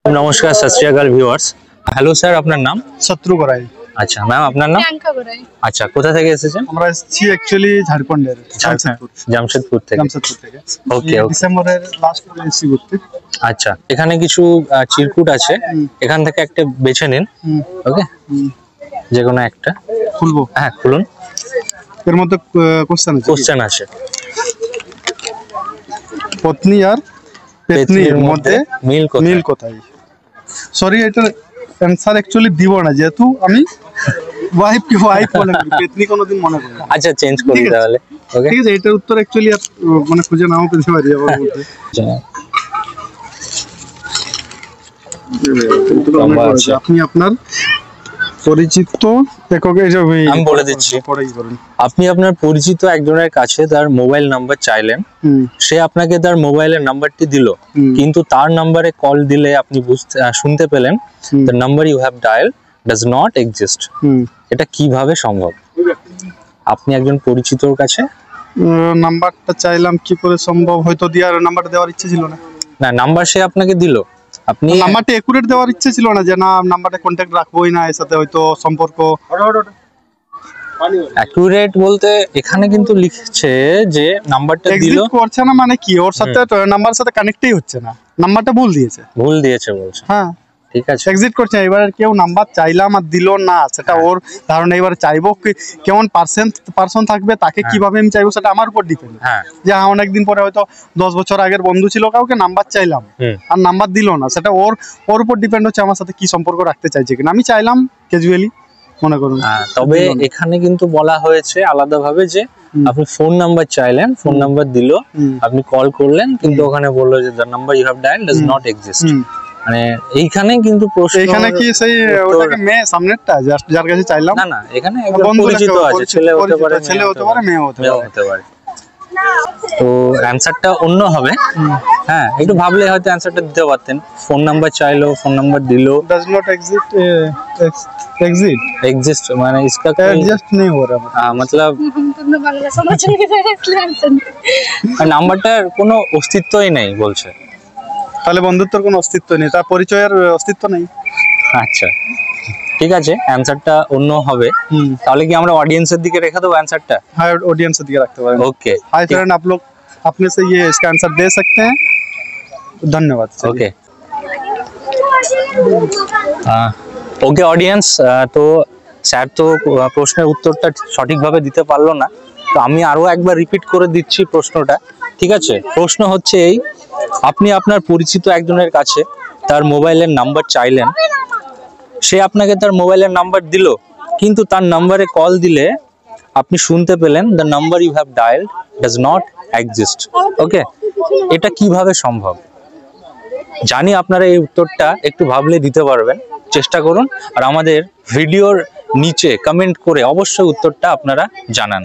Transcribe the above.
नमस्कार सत श्री अकाल ভিউয়ার্স। हेलो सर, আপনার নাম? শত্রু গড়াই। আচ্ছা ম্যাম, আপনার নাম? প্রিয়াঙ্কা গড়াই। আচ্ছা, কোথা থেকে এসেছেন? আমরা এসেছি অ্যাকচুয়ালি ঝাড়খণ্ডের জামশেদপুর থেকে। ওকে ওকে। ডিসেম্বরের লাস্ট উইকে এসেছি ঘুরতে। আচ্ছা, এখানে কিছু চিরকুট আছে, এখান থেকে একটা বেছে নিন। ওকে, যে কোনো একটা খুলবো? হ্যাঁ খুলুন। এর মধ্যে কোশ্চেন আছে। পত্নী আর পেতনির মধ্যে মিল কোথায়? সরি, এটা অ্যানসার অ্যাকচুয়ালি দিব না, যেহেতু আমি ওয়াইফ বলে পেতনি কোনোদিন মনে করি না। আচ্ছা, চেঞ্জ করি তাহলে। ওকে ঠিক আছে, এটার উত্তর অ্যাকচুয়ালি মানে খুঁজে নাও পেতে পারি আবার বলতে। আপনি আপনার পরিচিত এককে আমি বলে দিচ্ছি। আপনি আপনার পরিচিত একজনের কাছে তার মোবাইল নাম্বার চাইলেন, সে আপনাকে তার মোবাইলের নাম্বারটি দিল, কিন্তু তার নাম্বারে কল দিলে আপনি শুনতে পেলেন the number you have dialed does not exist। এটা কিভাবে সম্ভব? আপনি একজন পরিচিতর কাছে নাম্বারটা চাইলাম, কি করে সম্ভব? হয়তো নাম্বারটা দেওয়ার ইচ্ছে ছিল না। না, নাম্বার সে আপনাকে দিল, আপনি নাম্বারটা একুরেট দেওয়ার ইচ্ছে ছিল না, যে না নাম্বারটা কন্টাক্ট রাখবোই না, এর সাথে হয়তো সম্পর্ক অ্যাকুরেট বলতে এখানে কিন্তু লিখছে যে নাম্বারটা দিল করছে না, মানে কি ওর সাথে নাম্বারের সাথে কানেক্টই হচ্ছে না, নাম্বারটা ভুল দিয়েছে বলছে। হ্যাঁ ঠিক আছে, এক্সিট করছে। এবার কেউ নাম্বার চাইলাম আর দিল না, সেটা ওর ধারণা। এবার চাইবো কেমন পার্সন থাকবে, তাকে কিভাবে আমি চাইবো, সেটা আমার উপর ডিপেন্ড। যে অনেকদিন পরে হয়তো 10 বছর আগের বন্ধু ছিল, কাউকে নাম্বার চাইলাম আর নাম্বার দিল না, সেটা ওর উপর ডিপেন্ড হচ্ছে আমার সাথে কি সম্পর্ক রাখতে চাইছে কিনা। আমি চাইলাম ক্যাজুয়ালি, মনে করুন। তবে এখানে কিন্তু বলা হয়েছে আলাদাভাবে যে আপনি ফোন নাম্বার চাইলেন, ফোন নাম্বার দিল, আপনি কল করলেন, কিন্তু ওখানে বললো যে the number you have dialed does not exist। মানে এইখানে কিন্তু প্রশ্ন, এখানে কি সেই ওটাকে মেয়ে সামনেরটা যার কাছে চাইলাম? না, এখানে একজন পরিচিত আছে, ছেলে হতে পারে, মেয়ে হতে পারে। তো অ্যানসারটা অন্য হবে। হ্যাঁ, একটু ভাবলে হয়তো অ্যানসারটা দিতে পারতেন। ফোন নাম্বার চাইলো, ফোন নাম্বার দিলো, does not exist exist মানে इसका एडजस्ट नहीं हो रहा, मतलब নাম্বারটার কোনো অস্তিত্বই নেই বলছে। তাহলে বন্ধুত্বের কোনো অস্তিত্ব নেই, তার পরিচয়ের অস্তিত্ব নেই। আচ্ছা ঠিক আছে, অ্যানসারটা অন্য হবে। তাহলে কি আমরা অডিয়েন্সের দিকে রেখে দেবো অ্যানসারটা? हाँ, ऑडियंस दिया रखते हैं। ओके हाय फ्रेंड, आप लोग अपने से ये इसका आंसर दे सकते हैं। धन्यवाद। ओके ওকে অডিয়েন্স, তো স্যার তো প্রশ্নের উত্তরটা সঠিকভাবে দিতে পারলো না, তো আমি আরো একবার রিপিট করে দিচ্ছি প্রশ্নটা। ঠিক আছে, প্রশ্ন হচ্ছে এই: আপনি আপনার পরিচিত একজনের কাছে তার মোবাইলের নাম্বার চাইলেন, সে আপনাকে তার মোবাইলের নাম্বার দিল, কিন্তু তার নাম্বারে কল দিলে আপনি শুনতে পেলেন the number you have dialed does not exist। ওকে, এটা কিভাবে সম্ভব? জানি আপনারা এই উত্তরটা একটু ভাবলে দিতে পারবেন, চেষ্টা করুন, আর আমাদের ভিডিওর নিচে কমেন্ট করে অবশ্যই উত্তরটা আপনারা জানান।